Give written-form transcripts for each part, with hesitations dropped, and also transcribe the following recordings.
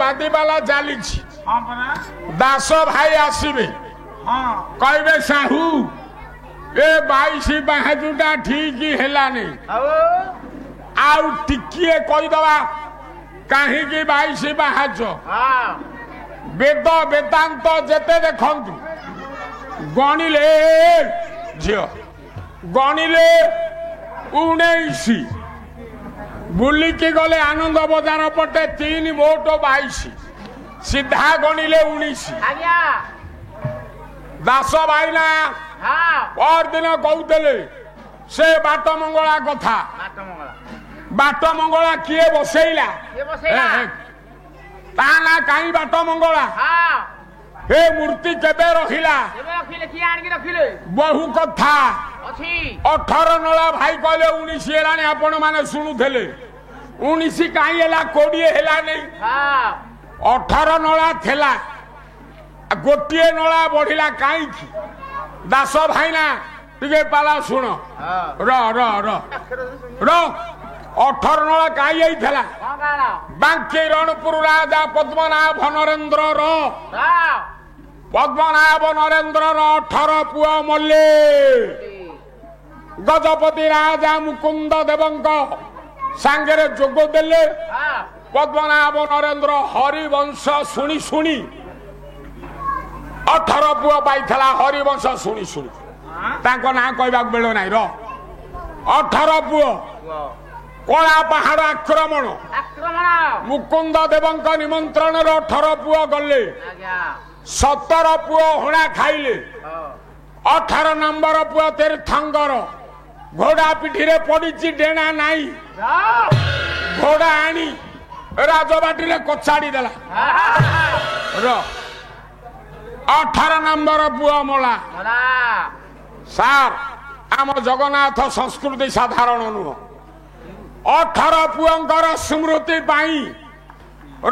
बादीवाला चली दास भाई आसबे कहबे साहू ए 22 बाहाजुटा ठीक हेलानी आउ टिकिए कहीदबा कहीं 22 बाहाज वेद वेदांत जेते देखंतु गणिले झियो गणिले 19 बुलिकी गले आनंद बजार पटे 3 मोट 22 सीधा गणिले 19 दास भाईना पर दिन कहते से बाट मंगला कथा बाट मंगला किए बसैला ताना कहीं बाट मंगला हे मूर्ति केबे रखिला बहु कथा 18 नला भाई कहले 19 हेलानी आपण माने शुणुले 19 कहीं हेला 20 हेला नहीं 18 नला थेला गोटे नला बढ़िला कहीं दास भाईना टिके पाला शुण र र र र 18 नला कहीं बांकी रणपुर राजा पद्मनाभ नरेंद्र पद्मनाभ नरेंद्र 18 पुआ मल्ले गजपति राजा मुकुंद देवंक सांगरे जोग देले पद्मनाभ नरेंद्र हरिवंश शुणी शुणी 18 पुआ पाइला हरिवंश शुणी शुणी तांको ना कहबाक बेलो नाही र 18 पुआ कला पहाड़ आक्रमण मुकुंद देवंक निमंत्रण 18 पुआ गले 17 पुआ हुणा खाइले 18 नंबर पुआ तीर्थंकर घोड़ा पिठी रे पड़ी डेना नाई घोड़ा आनी राजबाटी रे कचाड़ी देला र 18 नंबर पुआ मला सार आम जगन्नाथ संस्कृति साधारण नुह 18 पुअंकर स्मृति पाई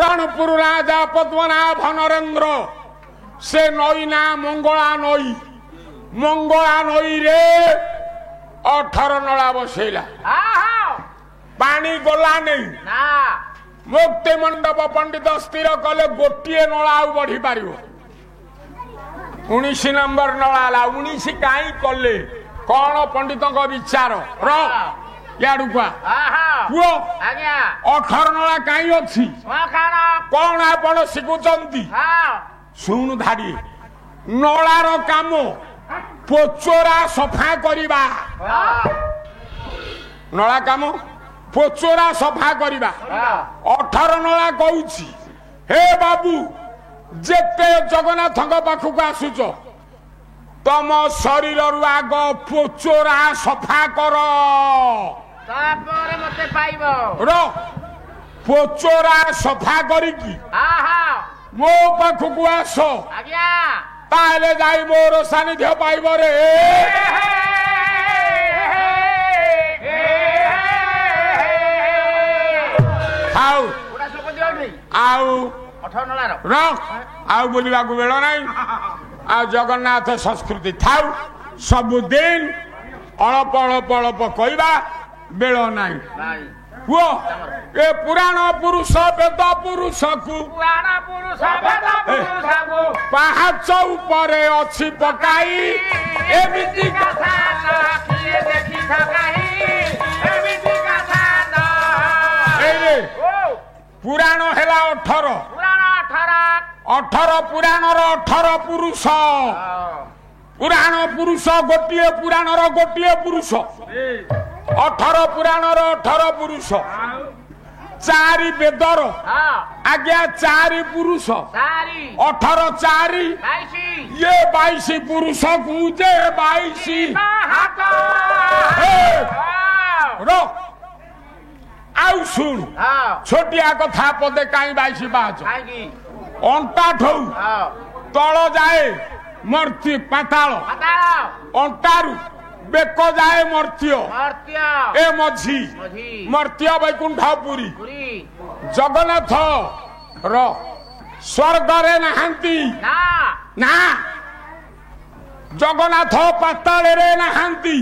रणपुर राजा पद्मनाभ नरेंद्र से नई ना मंगला नई रे 18 नला बसैला पानी गला नहीं मुक्ति मंडप पंडित स्थिर कले गोटे नला बढ़ी पार 19 नंबर नला 19 कहीं कले कौन पंडित विचार याडू पुआ 18 नला कहीं अच्छी कौन आपण शिखुचंती शुणु धाड़ी नलार काम पोचोरा सफा करिबा नला काम पोचोरा सफा करिबा 18 नला कहूची हे बाबू जेते जगन्नाथ पाखक आसुच तम शरीर आग पोचोरा सफा कर पोचोरा सफा करिकी मो पाखक आस ताले जाई मोर सानिध्य पाइब रे आउ रख आउ बोलिबा को बेलो नहीं आ जगन्नाथ संस्कृति थाउ सबुदिन अल्प अल्प अल्प कहवा बेलो नहीं वो ए पुराण पुरुष वेद पुरुष को पाहाच उपरे अछि पकाई एमिति कथा नखिए देखि थकाई एमिति कथा न पुराण हेला 18 18 पुराण 18 पुरुष पुराण पुरुष गोटे पुराण गोटे पुरुष 18 पुराण 18 पुरुष 4 वेदर आज्ञा 4 पुरुष 18 4 ये 22 पुरुष कूजे 22 आउ सुन छोटिया कथा पदे कहीं 22 बाज अंटा ठौ तल जाए मर्त्य पाताल अंटारू बेक जाए मर्त्य ए मझी मर्त्य वैकुंठपुरी जगन्नाथ र स्वर्ग रे नहांती ना जगन्नाथ पाताल रे नहांती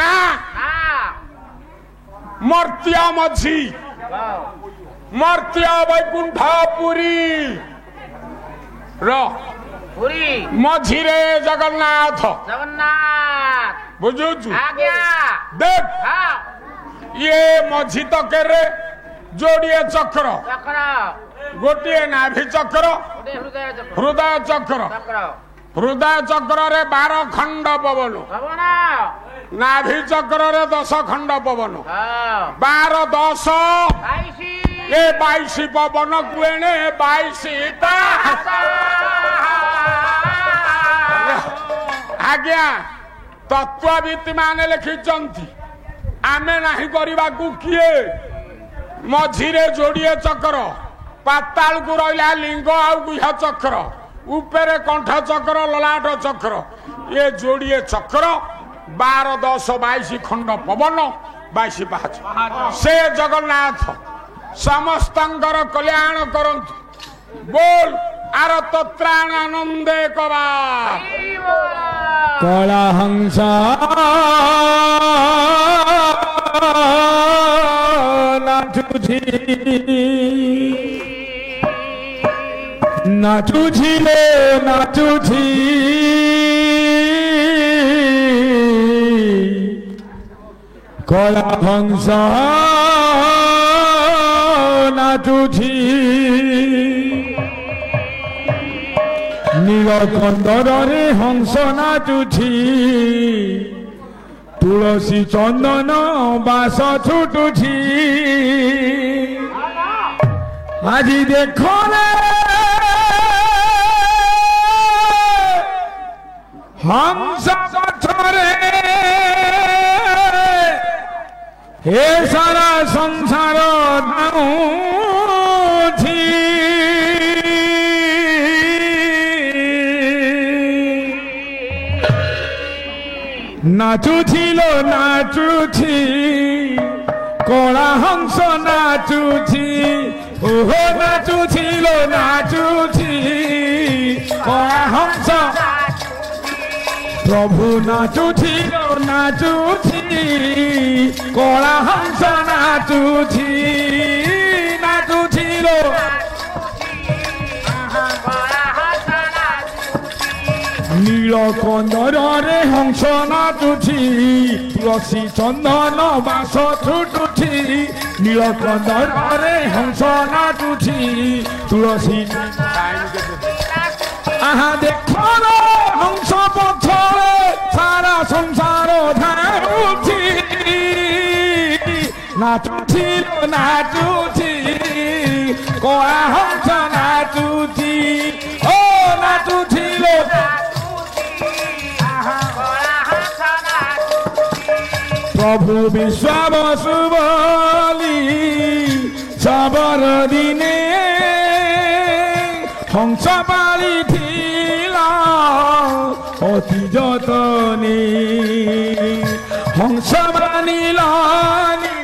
ना मर्त्य मझी मर्त्य वैकुंठ पुरी पुरी मझिरे जगन्नाथ जगन्नाथ बुझुचु आज्ञा देख हाँ ये मझी तकेरे जोड़िए चक्र चक्र गोटे नाभि चक्र हृदय चक्र हृदय चक्र रे 12 खंड पवन पवन नाभि चक्र रे 10 खंड पवन हाँ 12 10 बाईसी ये 22 पवन कुएने 22 आज्ञा तत्वविद माने लिखिचंती आमे नाही करबा को किए मझिरे जोड़िए चक्र पाताल को रहिला लिंग आ गुहा चक्र ऊपर कंठ चक्र ललाट चक्र ये जोड़िए चक्र 12 10 22 खंड पवन 22 पाँच से जगन्नाथ समस्तंकर कल्याण करंतु बोल आरत त्राण आनंदे करा कला हंस नाचुझी नाचुझी ले नाचुझी कला हंस नाचुझी नीलकंदरे हंस नाचुझी तुलसी चंदन बास छुटुछी आज देख हंस पथरे हे सारा संसार धाउछि नाचुछिल नाचुछि कला हंस नाचुछि ओहो नाचुछिल नाचुछि कला हंस प्रभु नाचुछिल नाचुछि कला हंस नाचुछि नाचुछिल नीलकंदरे हंस नाचुछि तुलसी चंदन बास छुटुछि नीलकंदरे हंस नाचुछि तुलसी आहा देखो हंस पथरे सारा संसार धाउछि नाचुछि नाचुछि कला हंस नाचुछि ओ नाचुछि प्रभु विश्वावसु बोली सबर दिने हंस पाली थिला अति जतने हंस मानिलानी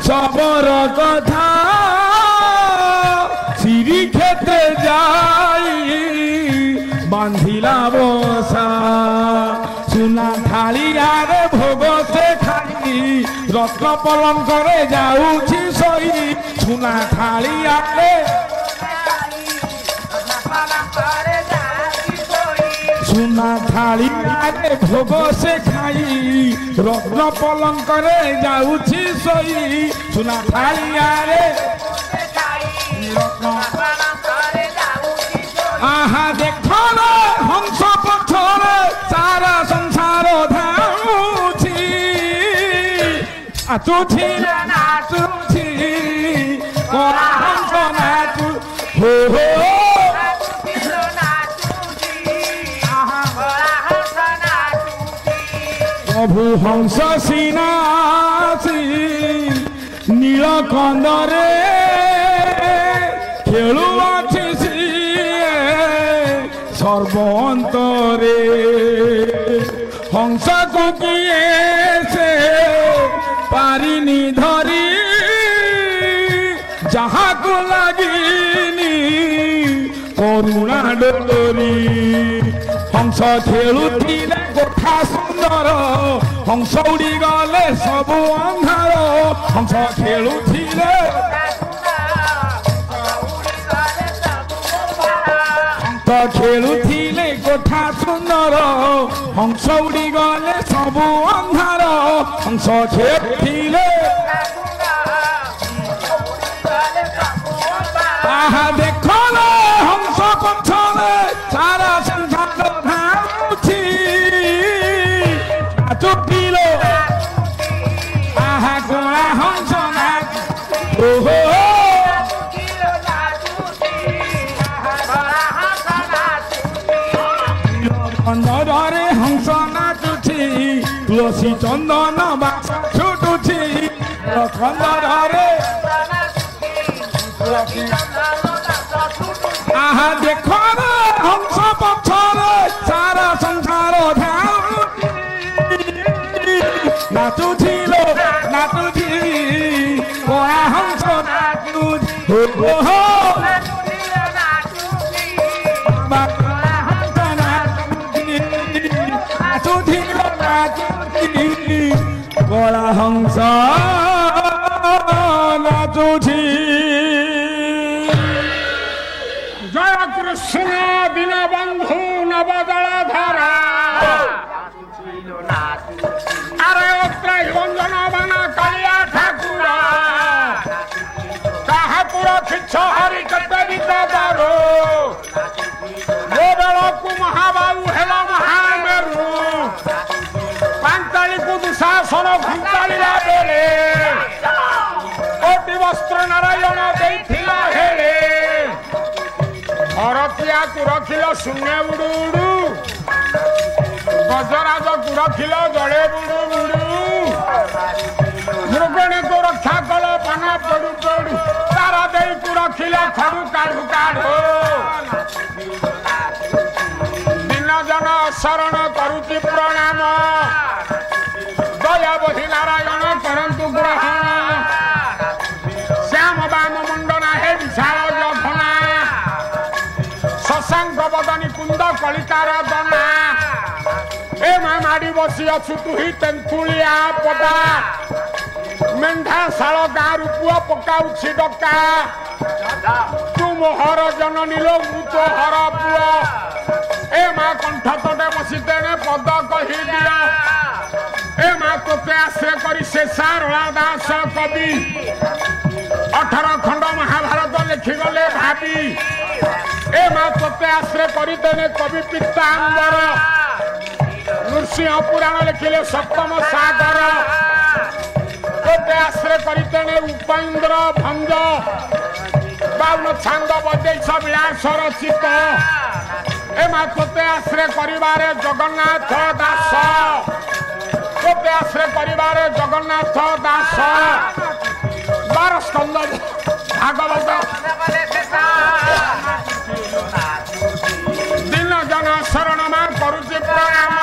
सबर कथा श्री क्षेत्र जाई बांधिला बसा सुना थालियारे भोग से खाई रत्न पलंकरे जाऊछि सोई सुना थालियारे सुना थालियारे भोग से खाई रत्न पलंकरे जाऊछि सोई सुना थालियारे आहा देखो हंस पथरे सारा संसार धाउछि नाचुछि नाचुछि कला हंस नाचु हो हो प्रभु हंस सिनासी नीलकंदरे खेलुअछि सर्वंतरे हंस को किए से पारिनी धरी जहाँ को लगिनी करुणा डोरी हंस खेलुथिले कोठा सुंदर हंस उड़ी गले सबु अंधार हंस खेलुथिले ତ ଖେଳୁଥିଲେ କୋଠା ସୁନ୍ଦର ହଂସ ଉଡ଼ି ଗଲେ ସବୁ ଅନ୍ଧାର ହଂସ ଖେଳୁଥିଲେ ଆହା ଦେଖଲେ ହଂସ ପଛରେ ସାରା ସଂସାର ଧାଉଁଛି ନାଚୁଥିଲ ଆହା ଗୋଳା ହଂସ ଓହୋ ଚନ୍ଦନରେ ହଂସ ନାଚୁଛି ତୁଳସୀ ଚନ୍ଦନ ବାସ ଛୁଟୁଛି ଚନ୍ଦନରେ ଆହା ଦେଖ ହଂସ ପଛରେ ସାରା ସଂସାର ନାଚୁଛି ନାଚୁଛି କଳା ହଂସ ନାଚୁଛି କଳା ହଂସ ନାଚୁଛି জয় কৃষ্ণ দীনবন্ধু নবদলধর আরে অত্রাই বঞ্জন বানা কালিয়া ঠাকুর কাহাপুর খিচ্ছ হরি কেতে বিদ্যাধর বেড়কু মহাবাবু হেল মহামেরু পাঞ্চালীকু দুঃশাসন ঘুঞ্চাড়িলা বেলে কোটি বস্ত্র নারায়ণ ଦେଇଥିଲା ହେଳେ ହରତିଆକୁ ରଖିଲ ଶୂନ୍ୟ ବୁଡୁ ବୁଡୁ ଗଜରାଜକୁ ରଖିଲ ଜଳେ ବୁଡୁ ବୁଡୁ ମୃଗଣୀକୁ ରକ୍ଷା କଲ ପାନ ପଡୁ ପଡୁ ତାରା ଦେଇକୁ ରଖିଲ ଖଡୁ କାଢୁ କାଢୁ ଦିନ ଜନ ଶରଣ କରୁଛି ପ୍ରଣାମ ଦୟାବଧି ନାରାୟଣ କରନ୍ତୁ ଗ୍ରହଣ ଶ୍ୟାମ ବାମ ମୁଣ୍ଡନା ହେ ବିଶାଳ ଯଭନା ଶଶାଙ୍କ ବଦନୀ କୁନ୍ଦ କଳିକାର ଦନା ଏ ମା ମାଡ଼ି ବସି ଅଛୁ ତୁହି ତେନ୍ତୁଳିଆ ପଦା ମେଣ୍ଢା ଶାଳ ଗାଁରୁ ପୁଅ ପକାଉଛି ଡକା ତୁ ମୋହର ଜନନୀ ଲୋ ମୁଁ ତୋ ହର ପୁଅ ଏ ମା କଣ୍ଠ ତଟେ ବସି ତେଣେ ପଦ କହିଦିଅ ଏ ମା ତୋତେ ଆଶ୍ରୟ କରି ସେ ସାରଳା ଦାସ କବି 18 ଖଣ୍ଡ ମହାଭାରତ ଲେଖିଗଲେ ଭାବି ଏ ମା ତୋତେ ଆଶ୍ରୟ କରିଦେଲେ କବି ପିତାମ୍ବର ନୃସିଂହ ପୁରାଣ ଲେଖିଲେ ସପ୍ତମ ସାଗର ତୋତେ ଆଶ୍ରୟ କରିଦେଲେ ଉପେନ୍ଦ୍ର ଭଞ୍ଜ 52 ଛାନ୍ଦ ବୈଦେଶ ବିଳାସ ରଚିତ ଏ ମା ତୋତେ ଆଶ୍ରୟ କରିବାରେ ଜଗନ୍ନାଥ ଦାସ ତୋତେ ଆଶ୍ରୟ କରିବାରେ ଜଗନ୍ନାଥ ଦାସ 12 ସ୍କନ୍ଦ ଭାଗବତ ଦିନ ଜନ ଶରଣ ମା କରୁଛି ପ୍ରଣାମ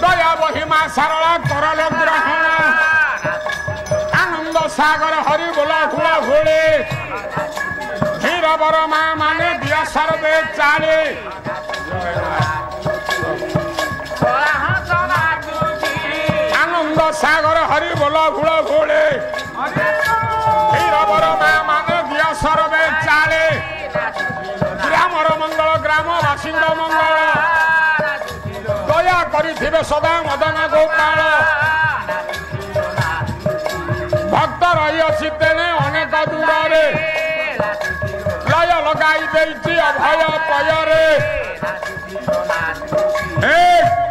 ଦୟା ବହି ମା ସାରଳା କରଲ ଗ୍ରହଣ ଆନନ୍ଦ ସାଗର ହରି ବୋଲ ହୁଳ ହୁଳି ଧୀରବର ମା ମାନେ ଦିଅ ସରଦେ ଚାଳି ଆନନ୍ଦ ସାଗର ହରି ବୋଲ ହୁଳ ହୁଳି ଧୀରବର ମା ମାନେ ଦିଅ ସରଦେ ଚାଳି ଗ୍ରାମର ମଙ୍ଗଳ ଗ୍ରାମବାସୀଙ୍କ ମଙ୍ଗଳ ଦୟା କରିଥିବେ ସଦା ମଦନ ଗୋପାଳ ଭକ୍ତ ରହିଅଛି ତେଣେ ଅନେକ ଦୂରରେ ଲୟ ଲଗାଇ ଦେଇଛି ଅଭୟ ପୟରେ